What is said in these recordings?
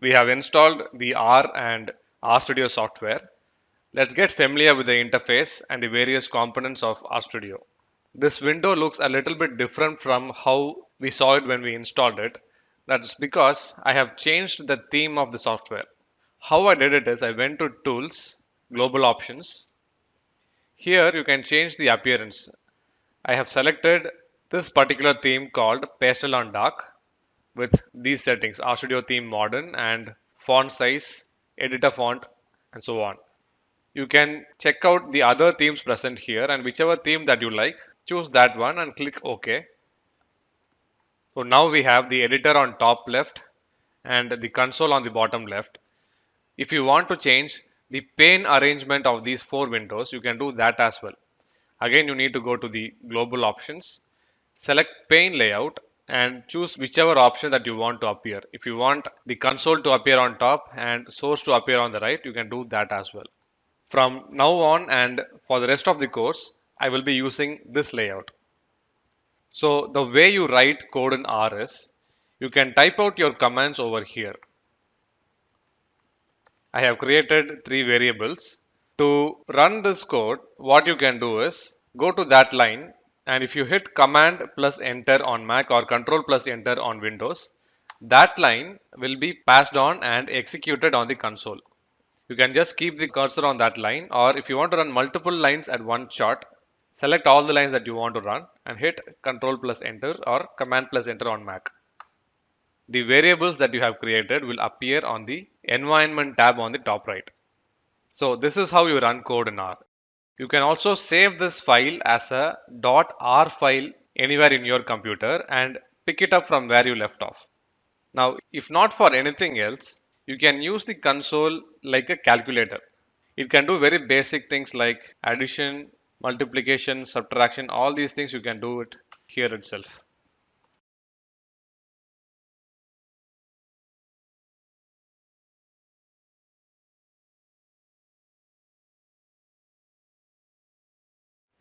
We have installed the R and RStudio software. Let's get familiar with the interface and the various components of RStudio. This window looks a little bit different from how we saw it when we installed it. That's because I have changed the theme of the software. How I did it is I went to Tools, Global Options. Here you can change the appearance. I have selected this particular theme called Pastel on Dark with these settings: RStudio theme modern and font size, editor font, and so on. You can check out the other themes present here, and whichever theme that you like, choose that one and click OK. So now we have the editor on top left and the console on the bottom left. If you want to change the pane arrangement of these four windows, you can do that as well. Again, you need to go to the global options, select pane layout and choose whichever option that you want to appear. If you want the console to appear on top and source to appear on the right, you can do that as well. From now on and for the rest of the course, I will be using this layout. So the way you write code in R is, you can type out your commands over here. I have created three variables. To run this code, what you can do is go to that line, and if you hit command plus enter on Mac or control plus enter on Windows, that line will be passed on and executed on the console. You can just keep the cursor on that line, or if you want to run multiple lines at one shot, select all the lines that you want to run and hit control plus enter or command plus enter on Mac. The variables that you have created will appear on the environment tab on the top right. So this is how you run code in R. You can also save this file as a .r file anywhere in your computer and pick it up from where you left off. Now, if not for anything else, you can use the console like a calculator. It can do very basic things like addition, multiplication, subtraction, all these things you can do it here itself.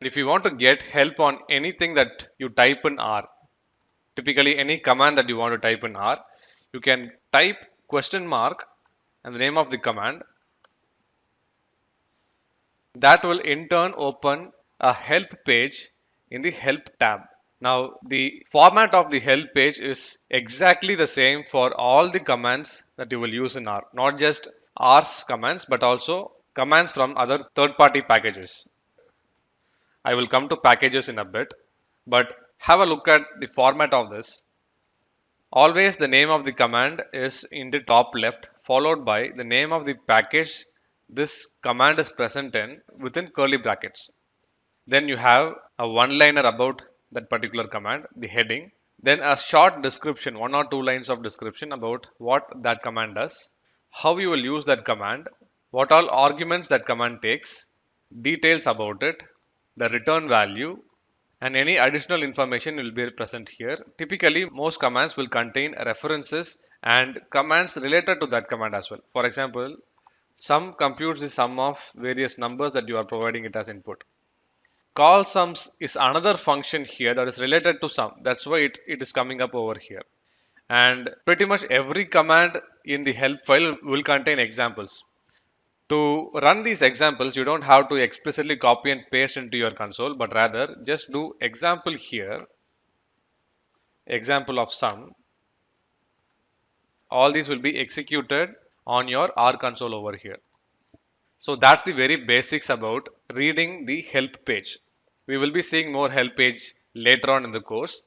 If you want to get help on anything that you type in R, typically any command that you want to type in R, you can type question mark and the name of the command. That will in turn open a help page in the help tab. Now the format of the help page is exactly the same for all the commands that you will use in R, not just R's commands but also commands from other third-party packages. I will come to packages in a bit, but have a look at the format of this. Always the name of the command is in the top left, followed by the name of the package this command is present in within curly brackets. Then you have a one-liner about that particular command, the heading. Then a short description, one or two lines of description about what that command does, how you will use that command, what all arguments that command takes, details about it, the return value, and any additional information will be present here. Typically, most commands will contain references and commands related to that command as well. For example, sum computes the sum of various numbers that you are providing it as input. Call sums is another function here that is related to sum. That's why it is coming up over here. And pretty much every command in the help file will contain examples. To run these examples, you don't have to explicitly copy and paste into your console, but rather just do example here, example of sum. All these will be executed on your R console over here. So that's the very basics about reading the help page. We will be seeing more help page later on in the course.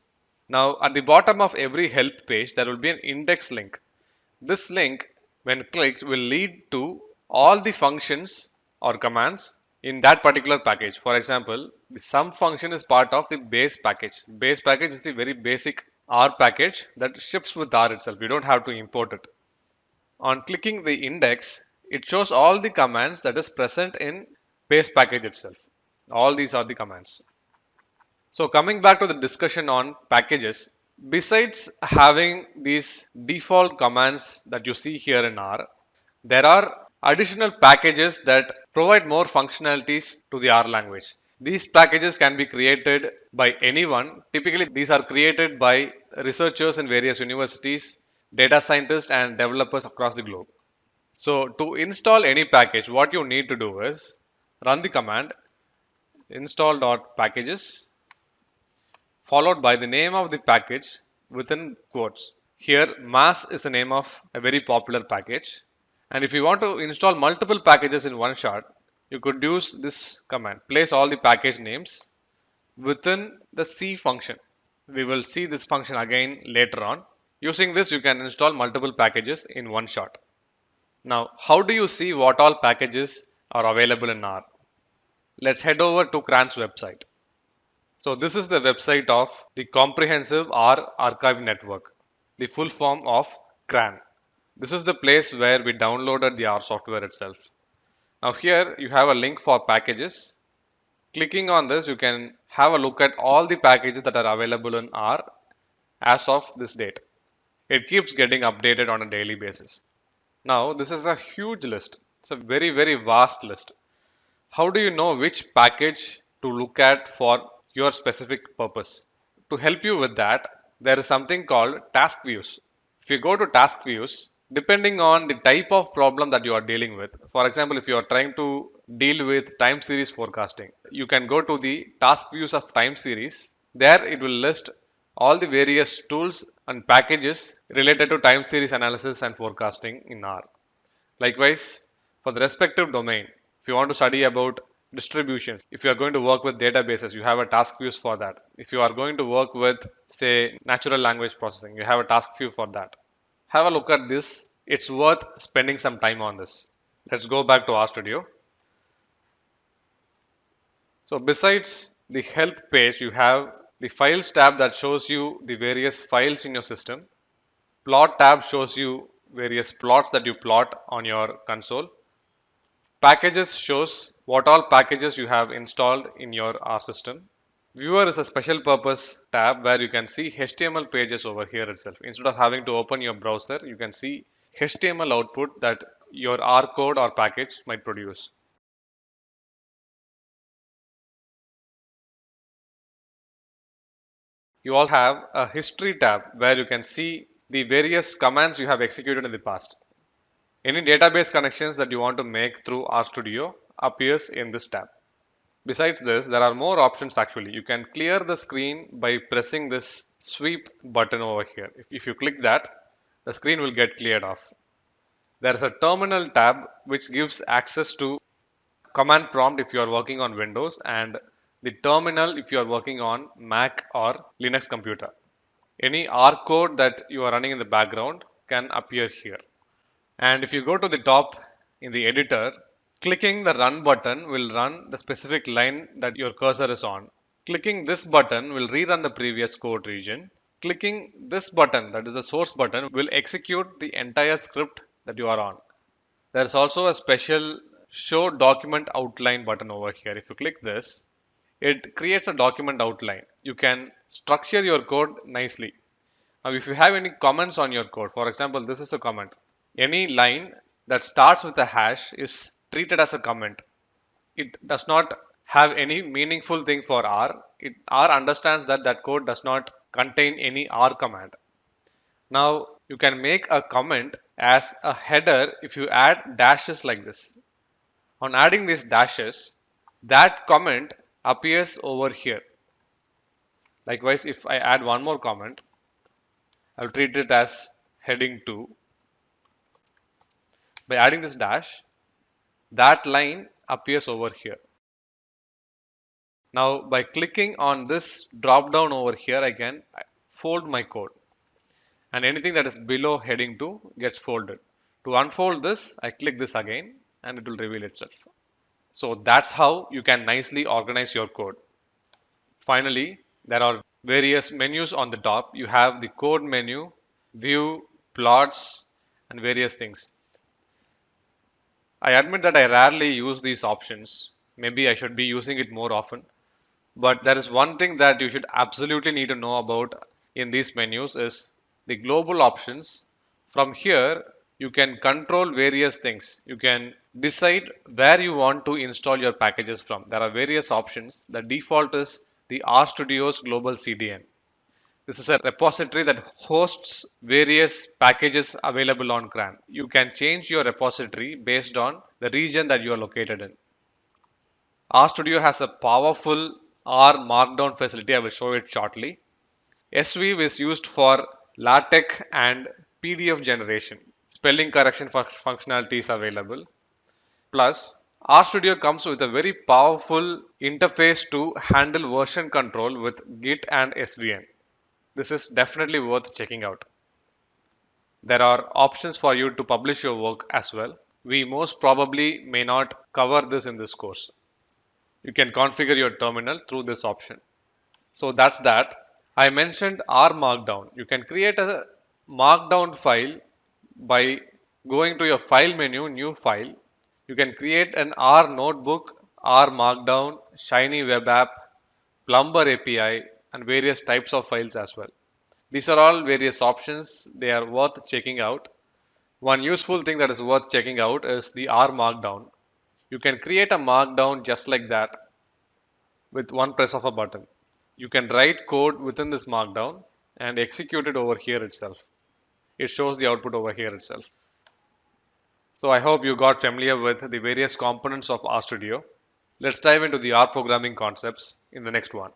Now at the bottom of every help page, there will be an index link. This link, when clicked, will lead to all the functions or commands in that particular package. For example, the sum function is part of the base package. Base package is the very basic R package that ships with R itself. You don't have to import it. On clicking the index, it shows all the commands that is present in base package itself. All these are the commands. So coming back to the discussion on packages, besides having these default commands that you see here in R, there are additional packages that provide more functionalities to the R language. These packages can be created by anyone. Typically, these are created by researchers in various universities data scientists and developers across the globe. So to install any package, what you need to do is run the command install.packages followed by the name of the package within quotes. Here, mass is the name of a very popular package. And if you want to install multiple packages in one shot, you could use this command. Place all the package names within the C function. We will see this function again later on. Using this, you can install multiple packages in one shot. Now, how do you see what all packages are available in R? Let's head over to CRAN's website. So this is the website of the Comprehensive R Archive Network, the full form of CRAN. This is the place where we downloaded the R software itself. Now here you have a link for packages. Clicking on this, you can have a look at all the packages that are available in R as of this date. It keeps getting updated on a daily basis. Now this is a huge list. It's a very vast list. How do you know which package to look at for your specific purpose? To help you with that, there is something called task views. If you go to task views, depending on the type of problem that you are dealing with, for example, if you are trying to deal with time series forecasting, you can go to the task views of time series. There it will list all the various tools and packages related to time series analysis and forecasting in R. Likewise, for the respective domain, if you want to study about distributions, if you are going to work with databases, you have a task views for that. If you are going to work with, say, natural language processing, you have a task view for that. Have a look at this. It's worth spending some time on this. Let's go back to RStudio. So besides the help page, you have the files tab that shows you the various files in your system. Plot tab shows you various plots that you plot on your console. Packages shows what all packages you have installed in your R system. Viewer is a special purpose tab where you can see HTML pages over here itself. Instead of having to open your browser, you can see HTML output that your R code or package might produce. You also have a history tab where you can see the various commands you have executed in the past. Any database connections that you want to make through RStudio appears in this tab. Besides this, there are more options actually. You can clear the screen by pressing this sweep button over here. If you click that, the screen will get cleared off. There is a terminal tab which gives access to command prompt if you are working on Windows and the terminal if you are working on Mac or Linux computer. Any R code that you are running in the background can appear here. And if you go to the top in the editor, clicking the run button will run the specific line that your cursor is on. Clicking this button will rerun the previous code region. Clicking this button, that is the source button, will execute the entire script that you are on. There is also a special show document outline button over here. If you click this, it creates a document outline. You can structure your code nicely. Now, if you have any comments on your code, for example, this is a comment. Any line that starts with a hash is treated as a comment. It does not have any meaningful thing for R. R understands that that code does not contain any R command. Now you can make a comment as a header if you add dashes like this. On adding these dashes, that comment appears over here. Likewise, if I add one more comment, I'll treat it as heading 2. By adding this dash, that line appears over here. Now by clicking on this drop down over here, I can fold my code and anything that is below heading 2 gets folded. To unfold this, I click this again and it will reveal itself. So that's how you can nicely organize your code. Finally, there are various menus on the top. You have the code menu, view, plots, and various things. I admit that I rarely use these options. Maybe I should be using it more often. But there is one thing that you should absolutely need to know about in these menus is the global options. From here, you can control various things. You can decide where you want to install your packages from. There are various options. The default is the RStudio's global CDN. This is a repository that hosts various packages available on CRAN. You can change your repository based on the region that you are located in. RStudio has a powerful R Markdown facility. I will show it shortly. SVive is used for LaTeX and PDF generation. Spelling correction functionality is available. Plus, RStudio comes with a very powerful interface to handle version control with Git and SVN. This is definitely worth checking out. There are options for you to publish your work as well. We most probably may not cover this in this course. You can configure your terminal through this option. So that's that. I mentioned R Markdown. You can create a Markdown file by going to your file menu, new file. You can create an R notebook, R Markdown, Shiny web app, Plumber API, and various types of files as well. These are all various options. They are worth checking out. One useful thing that is worth checking out is the R Markdown. You can create a Markdown just like that with one press of a button. You can write code within this Markdown and execute it over here itself. It shows the output over here itself. So I hope you got familiar with the various components of RStudio. Let's dive into the R programming concepts in the next one.